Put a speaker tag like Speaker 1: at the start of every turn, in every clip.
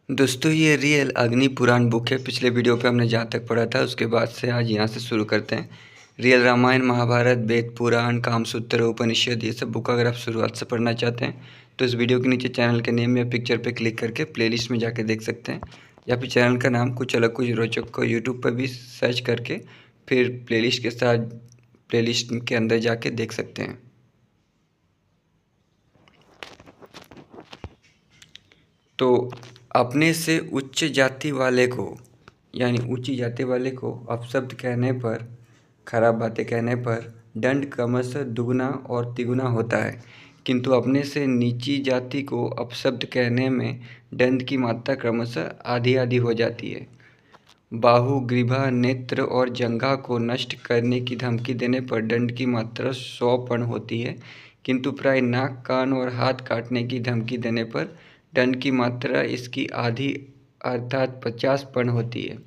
Speaker 1: दोस्तों ये रियल अग्नि पुराण बुक है। पिछले वीडियो पे हमने जहाँ तक पढ़ा था उसके बाद से आज यहाँ से शुरू करते हैं। रियल रामायण, महाभारत, वेद पुराण, कामसूत्र, उपनिषद, ये सब बुक अगर आप शुरुआत से पढ़ना चाहते हैं तो इस वीडियो के नीचे चैनल के नेम या पिक्चर पे क्लिक करके प्लेलिस्ट में जाके देख सकते हैं, या फिर चैनल का नाम कुछ अलग कुछ रोचक को यूट्यूब पर भी सर्च करके फिर प्लेलिस्ट के साथ प्लेलिस्ट के अंदर जाके देख सकते हैं। तो अपने से उच्च जाति वाले को, यानी ऊंची जाति वाले को अपशब्द कहने पर, खराब बातें कहने पर दंड क्रमशः दुगुना और तिगुना होता है, किंतु अपने से नीची जाति को अपशब्द कहने में दंड की मात्रा क्रमशः आधी आधी हो जाती है। बाहु, ग्रीवा, नेत्र और जंघा को नष्ट करने की धमकी देने पर दंड की मात्रा 100 पर्ण होती है, किंतु प्राय नाक, कान और हाथ काटने की धमकी देने पर दंड की मात्रा इसकी आधी अर्थात 50 पर्ण होती है।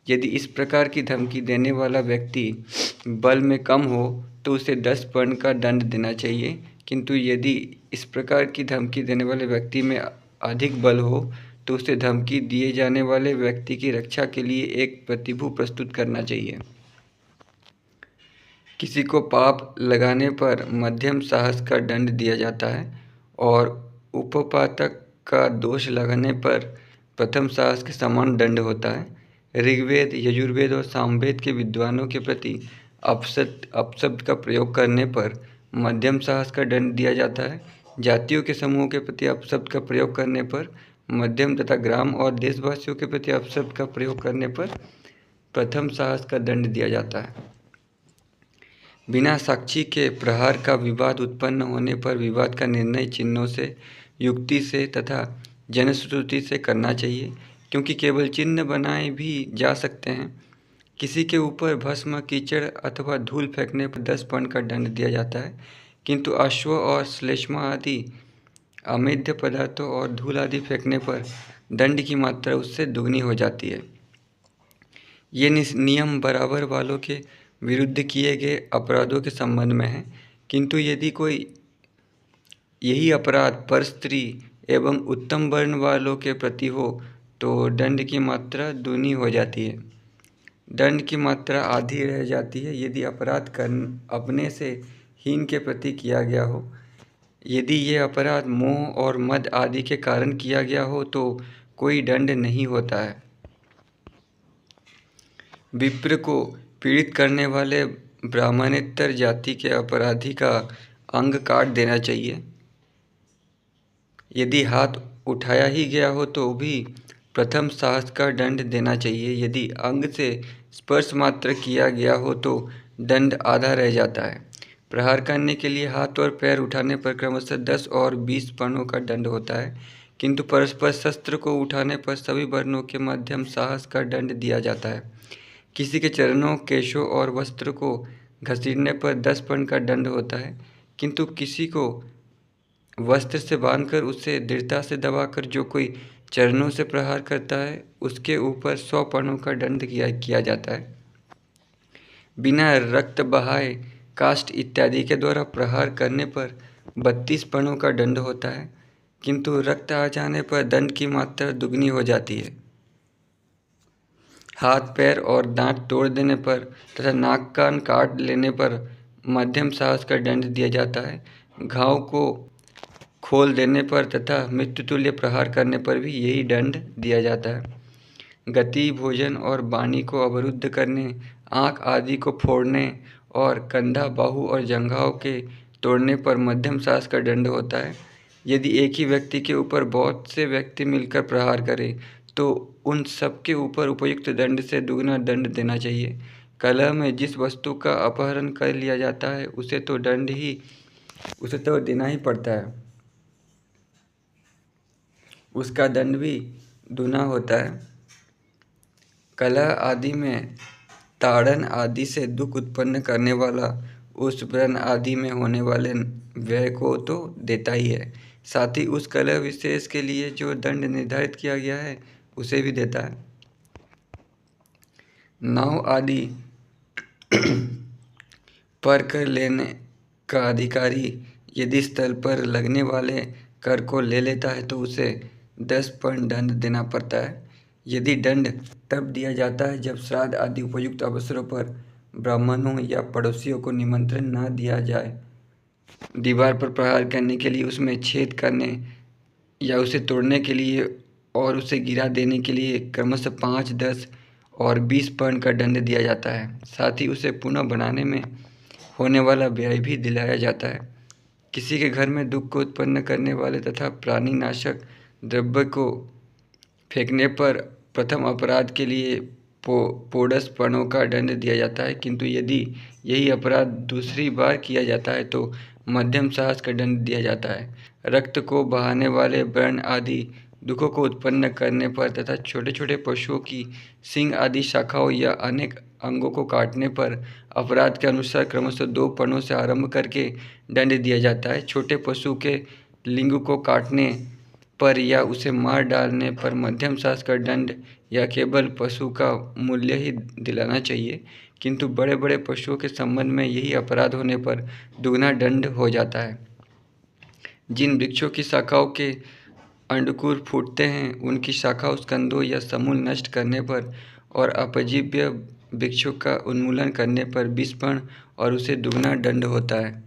Speaker 1: यदि इस प्रकार की धमकी देने वाला व्यक्ति बल में कम हो तो उसे 10 पर्ण का दंड देना चाहिए, किंतु यदि इस प्रकार की धमकी देने वाले व्यक्ति में अधिक बल हो तो उसे धमकी दिए जाने वाले व्यक्ति की रक्षा के लिए एक प्रतिभू प्रस्तुत करना चाहिए। किसी को पाप लगाने पर मध्यम साहस का दंड दिया जाता है और उपपातक का दोष लगने पर प्रथम साहस के समान दंड होता है। ऋग्वेद, यजुर्वेद और सामवेद के विद्वानों के प्रति अपशब्द का प्रयोग करने पर मध्यम साहस का दंड दिया जाता है। जातियों के समूह के प्रति अपशब्द का प्रयोग करने पर मध्यम तथा ग्राम और देशवासियों के प्रति अपशब्द का प्रयोग करने पर प्रथम साहस का दंड दिया जाता है। बिना साक्षी के प्रहार का विवाद उत्पन्न होने पर विवाद का निर्णय चिन्हों से, युक्ति से तथा जनश्रुति से करना चाहिए, क्योंकि केवल चिन्ह बनाए भी जा सकते हैं। किसी के ऊपर भस्म, कीचड़ अथवा धूल फेंकने पर 10 पर्ण का दंड दिया जाता है, किंतु अश्व और श्लेष्मा आदि अमेध्य पदार्थों और धूल आदि फेंकने पर दंड की मात्रा उससे दुगनी हो जाती है। ये नियम बराबर वालों के विरुद्ध किए गए अपराधों के संबंध में है, किंतु यदि कोई यही अपराध पर स्त्री एवं उत्तम वर्ण वालों के प्रति हो तो दंड की मात्रा दूनी हो जाती है। दंड की मात्रा आधी रह जाती है यदि अपराध अपने से हीन के प्रति किया गया हो। यदि ये अपराध मोह और मद आदि के कारण किया गया हो तो कोई दंड नहीं होता है। विप्र को पीड़ित करने वाले ब्राह्मणेतर जाति के अपराधी का अंग काट देना चाहिए। यदि हाथ उठाया ही गया हो तो भी प्रथम साहस का दंड देना चाहिए। यदि अंग से स्पर्श मात्र किया गया हो तो दंड आधा रह जाता है। प्रहार करने के लिए हाथ और पैर उठाने पर क्रमशः 10 और 20 परणों का दंड होता है, किंतु परस्पर शस्त्र को उठाने पर सभी वर्णों के मध्यम साहस का दंड दिया जाता है। किसी के चरणों, केशों और वस्त्र को घसीटने पर 10 पर्ण का दंड होता है, किंतु किसी को वस्त्र से बांधकर उसे दृढ़ता से दबाकर जो कोई चरणों से प्रहार करता है उसके ऊपर 100 परणों का दंड किया जाता है। बिना रक्त बहाए काष्ठ इत्यादि के द्वारा प्रहार करने पर 32 परणों का दंड होता है, किंतु रक्त आ जाने पर दंड की मात्रा दुगनी हो जाती है। हाथ, पैर और दांत तोड़ देने पर तथा नाक, कान काट लेने पर मध्यम साहस का दंड दिया जाता है। घाव को खोल देने पर तथा मृत्युतुल्य प्रहार करने पर भी यही दंड दिया जाता है। गति, भोजन और वाणी को अवरुद्ध करने, आँख आदि को फोड़ने और कंधा, बाहु और जंघाओं के तोड़ने पर मध्यम साहस का दंड होता है। यदि एक ही व्यक्ति के ऊपर बहुत से व्यक्ति मिलकर प्रहार करें तो उन सब के ऊपर उपयुक्त दंड से दुगना दंड देना चाहिए। कलह में जिस वस्तु का अपहरण कर लिया जाता है उसे तो देना ही पड़ता है, उसका दंड भी दूना होता है। कलह आदि में ताड़न आदि से दुख उत्पन्न करने वाला उस व्रण आदि में होने वाले व्यय को तो देता ही है, साथ ही उस कलह विशेष के लिए जो दंड निर्धारित किया गया है उसे भी देता है। नाव आदि पर कर लेने का अधिकारी यदि स्थल पर लगने वाले कर को ले लेता है तो उसे 10 पर्ण दंड देना पड़ता है। यदि दंड तब दिया जाता है जब श्राद्ध आदि उपयुक्त अवसरों पर ब्राह्मणों या पड़ोसियों को निमंत्रण न दिया जाए। दीवार पर प्रहार करने के लिए, उसमें छेद करने या उसे तोड़ने के लिए और उसे गिरा देने के लिए क्रमशः 5, 10 और 20 पर्ण का दंड दिया जाता है। साथ ही उसे पुनः बनाने में होने वाला व्यय भी दिलाया जाता है। किसी के घर में दुख को उत्पन्न करने वाले तथा प्राणीनाशक द्रव्य को फेंकने पर प्रथम अपराध के लिए पोडस पणों का दंड दिया जाता है, किंतु यदि यही अपराध दूसरी बार किया जाता है तो मध्यम साहस का दंड दिया जाता है। रक्त को बहाने वाले व्रण आदि दुखों को उत्पन्न करने पर तथा छोटे छोटे पशुओं की सींग आदि शाखाओं या अनेक अंगों को काटने पर अपराध के अनुसार क्रमशः 2 पणों से आरंभ करके दंड दिया जाता है। छोटे पशु के लिंग को काटने पर या उसे मार डालने पर मध्यम साहस का दंड या केवल पशु का मूल्य ही दिलाना चाहिए, किंतु बड़े बड़े पशुओं के संबंध में यही अपराध होने पर दुगना दंड हो जाता है। जिन वृक्षों की शाखाओं के अंडकुर फूटते हैं, उनकी शाखाओं, स्कंदों या समूल नष्ट करने पर और अपजीव्य वृक्षों का उन्मूलन करने पर 20 पर्ण और उसे दुगना दंड होता है।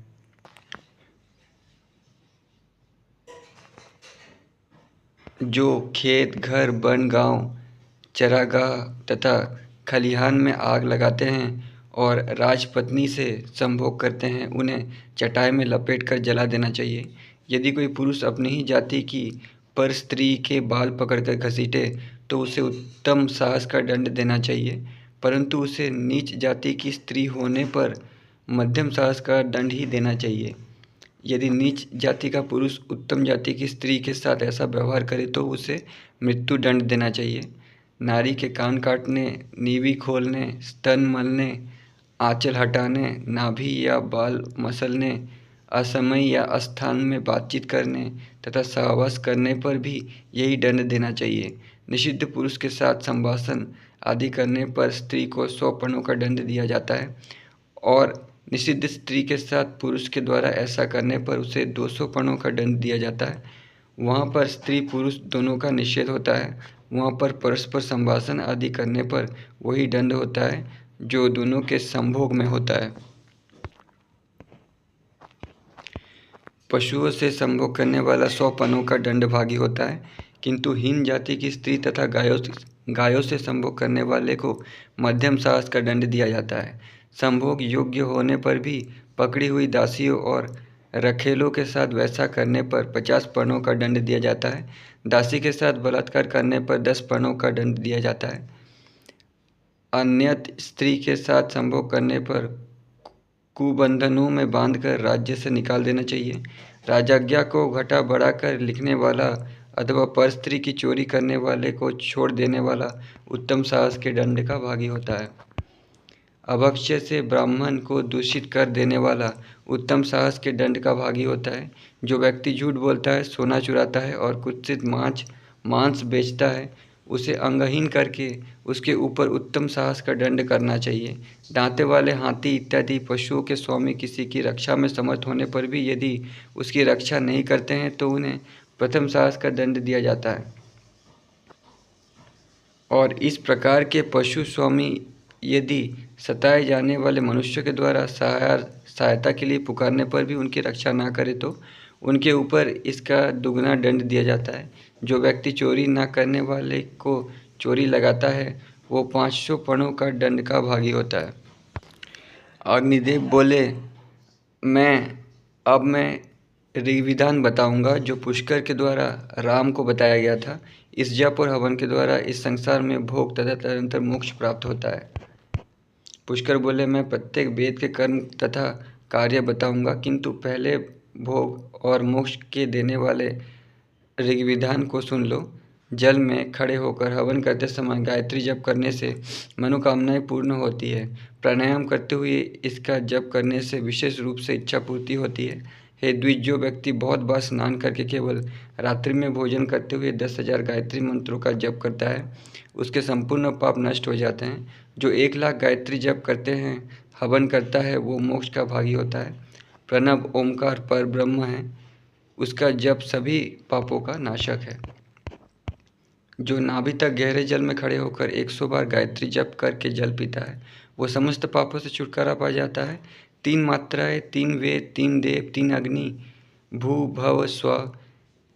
Speaker 1: जो खेत, घर, वन, गांव, चरागाह तथा खलिहान में आग लगाते हैं और राजपत्नी से संभोग करते हैं, उन्हें चटाई में लपेटकर जला देना चाहिए। यदि कोई पुरुष अपनी ही जाति की पर स्त्री के बाल पकड़कर घसीटे तो उसे उत्तम साहस का दंड देना चाहिए, परंतु उसे नीच जाति की स्त्री होने पर मध्यम साहस का दंड ही देना चाहिए। यदि नीच जाति का पुरुष उत्तम जाति की स्त्री के साथ ऐसा व्यवहार करे तो उसे मृत्यु दंड देना चाहिए। नारी के कान काटने, नीवी खोलने, स्तन मलने, आंचल हटाने, नाभि या बाल मसलने, असमय या अस्थान में बातचीत करने तथा सहवास करने पर भी यही दंड देना चाहिए। निषिद्ध पुरुष के साथ संभाषण आदि करने पर स्त्री को 100 पणों का दंड दिया जाता है और निषिद्ध स्त्री के साथ पुरुष के द्वारा ऐसा करने पर उसे 200 पणों का दंड दिया जाता है। वहाँ पर स्त्री पुरुष दोनों का निषेध होता है। वहाँ पर परस्पर संभाषण आदि करने पर वही दंड होता है जो दोनों के संभोग में होता है। पशुओं से संभोग करने वाला 100 पणों का दंड भागी होता है, किंतु हीन जाति की स्त्री तथा गायों से संभोग करने वाले को मध्यम साहस का दंड दिया जाता है। संभोग योग्य होने पर भी पकड़ी हुई दासियों और रखेलों के साथ वैसा करने पर 50 पणों का दंड दिया जाता है। दासी के साथ बलात्कार करने पर 10 पणों का दंड दिया जाता है। अन्यत्र स्त्री के साथ संभोग करने पर कुबंधनों में बांधकर राज्य से निकाल देना चाहिए। राजाज्ञा को घटा बढ़ाकर लिखने वाला अथवा पर स्त्री की चोरी करने वाले को छोड़ देने वाला उत्तम साहस के दंड का भागी होता है। अभक्ष्य से ब्राह्मण को दूषित कर देने वाला उत्तम साहस के दंड का भागी होता है। जो व्यक्ति झूठ बोलता है, सोना चुराता है और कुत्सित मांस बेचता है, उसे अंगहीन करके उसके ऊपर उत्तम साहस का दंड करना चाहिए। दांते वाले हाथी इत्यादि पशुओं के स्वामी किसी की रक्षा में समर्थ होने पर भी यदि उसकी रक्षा नहीं करते हैं तो उन्हें प्रथम साहस का दंड दिया जाता है। और इस प्रकार के पशु स्वामी यदि सताए जाने वाले मनुष्यों के द्वारा सहायता के लिए पुकारने पर भी उनकी रक्षा ना करे तो उनके ऊपर इसका दुगना दंड दिया जाता है। जो व्यक्ति चोरी ना करने वाले को चोरी लगाता है वो 500 पणों का दंड का भागी होता है। अग्निदेव बोले, मैं ऋग्विधान बताऊंगा जो पुष्कर के द्वारा राम को बताया गया था। इस जप और हवन के द्वारा इस संसार में भोग तथा तदनंतर मोक्ष प्राप्त होता है। पुष्कर बोले, मैं प्रत्येक वेद के कर्म तथा कार्य बताऊंगा, किंतु पहले भोग और मोक्ष के देने वाले ऋग्विधान को सुन लो। जल में खड़े होकर हवन करते समय गायत्री जप करने से मनोकामनाएं पूर्ण होती है। प्राणायाम करते हुए इसका जप करने से विशेष रूप से इच्छा पूर्ति होती है। हे द्विज, जो व्यक्ति बहुत बार स्नान करके केवल रात्रि में भोजन करते हुए 10,000 गायत्री मंत्रों का जप करता है, उसके संपूर्ण पाप नष्ट हो जाते हैं। जो 1,00,000 गायत्री जप करते हैं, हवन करता है, वो मोक्ष का भागी होता है। प्रणव ओमकार पर ब्रह्म है, उसका जप सभी पापों का नाशक है। जो नाभि तक गहरे जल में खड़े होकर 100 बार गायत्री जप करके जल पीता है वो समस्त पापों से छुटकारा पा जाता है। 3 मात्राएं, 3 वेद, 3 देव, 3 अग्नि, भू भव स्व,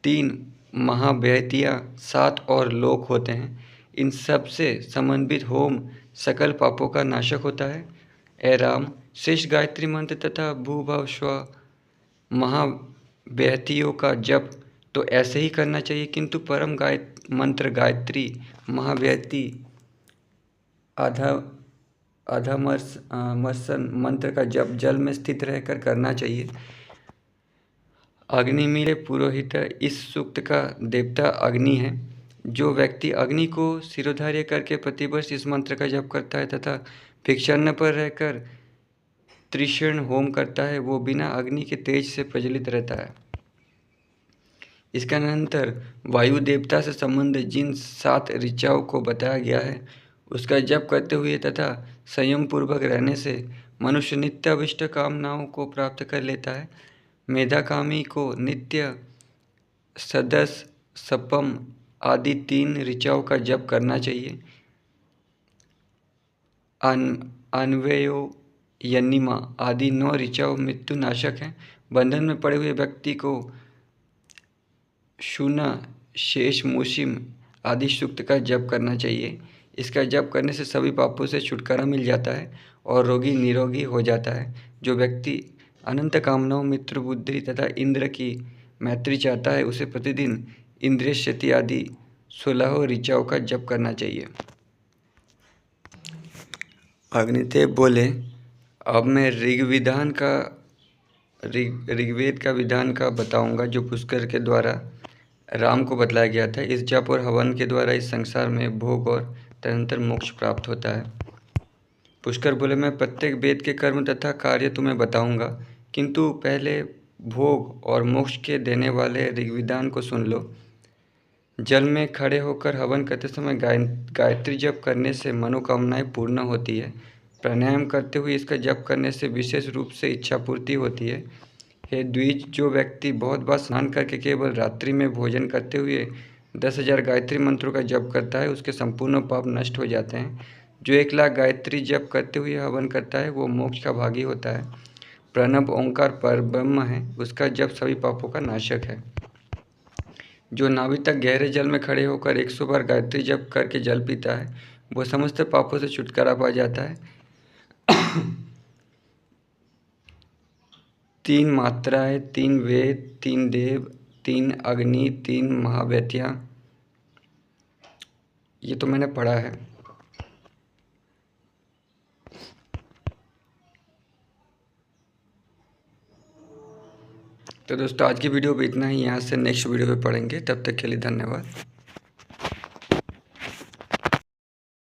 Speaker 1: 3 महाव्यतियाँ, 7 और लोक होते हैं। इन सब से समन्वित होम सकल पापों का नाशक होता है। ए राम, श्रेष्ठ गायत्री मंत्र तथा भू भव स्व महाव्यतियों का जप तो ऐसे ही करना चाहिए, किंतु परम मंत्र गायत्री महाव्यति आधा मर्सन मंत्र का जप जल में स्थित रहकर करना चाहिए। अग्निमीले पुरोहित, इस सूक्त का देवता अग्नि है। जो व्यक्ति अग्नि को सिरोधार्य करके प्रतिवर्ष इस मंत्र का जप करता है तथा भिक्षान्न पर रहकर त्रिशर्ण होम करता है वो बिना अग्नि के तेज से प्रज्वलित रहता है। इसका अनंतर वायु देवता से संबंध जिन 7 ऋचाओं को बताया गया है उसका जप करते हुए तथा संयम पूर्वक रहने से मनुष्य नित्य अभिष्ट कामनाओं को प्राप्त कर लेता है। मेधाकामी को नित्य सदस सपम आदि 3 ऋचाओं का जप करना चाहिए। अन्वयो यन्निमा आदि 9 ऋचाओं मृत्यु नाशक हैं। बंधन में पड़े हुए व्यक्ति को शूना शेष मूषिम आदि सूक्त का जप करना चाहिए। इसका जप करने से सभी पापों से छुटकारा मिल जाता है और रोगी निरोगी हो जाता है। जो व्यक्ति अनंत कामनाओं, मित्र बुद्धि तथा इंद्र की मैत्री चाहता है उसे प्रतिदिन इंद्रिय क्षति आदि 16 ऋचाओं का जप करना चाहिए। अग्निदेव बोले, अब मैं ऋग्वेद का विधान का बताऊंगा जो पुष्कर के द्वारा राम को बतलाया गया था। इस जप और हवन के द्वारा इस संसार में भोग और तदनंतर मोक्ष प्राप्त होता है। पुष्कर बोले, मैं प्रत्येक वेद के कर्म तथा कार्य तुम्हें बताऊंगा, किंतु पहले भोग और मोक्ष के देने वाले ऋग्विधान को सुन लो। जल में खड़े होकर हवन करते समय गायत्री जप करने से मनोकामनाएं पूर्ण होती है। प्राणायाम करते हुए इसका जप करने से विशेष रूप से इच्छा पूर्ति होती है। हे द्विज, जो व्यक्ति बहुत बार स्नान करके केवल रात्रि में भोजन करते हुए 10,000 गायत्री मंत्रों का जप करता है उसके संपूर्ण पाप नष्ट हो जाते हैं। जो 1,00,000 गायत्री जप करते हुए हवन करता है वो मोक्ष का भागी होता है। प्रणव ओंकार परब्रह्म है, उसका जप सभी पापों का नाशक है। जो नाभि तक गहरे जल में खड़े होकर 100 बार गायत्री जप करके जल पीता है वो समस्त पापों से छुटकारा पा जाता है। 3 मात्राएं, 3 वेद, 3 देव, 3 अग्नि, 3 महाव्यतियाँ, ये तो मैंने पढ़ा है। तो दोस्तों आज की वीडियो पे इतना ही। यहाँ से नेक्स्ट वीडियो पे पढ़ेंगे। तब तक के लिए धन्यवाद।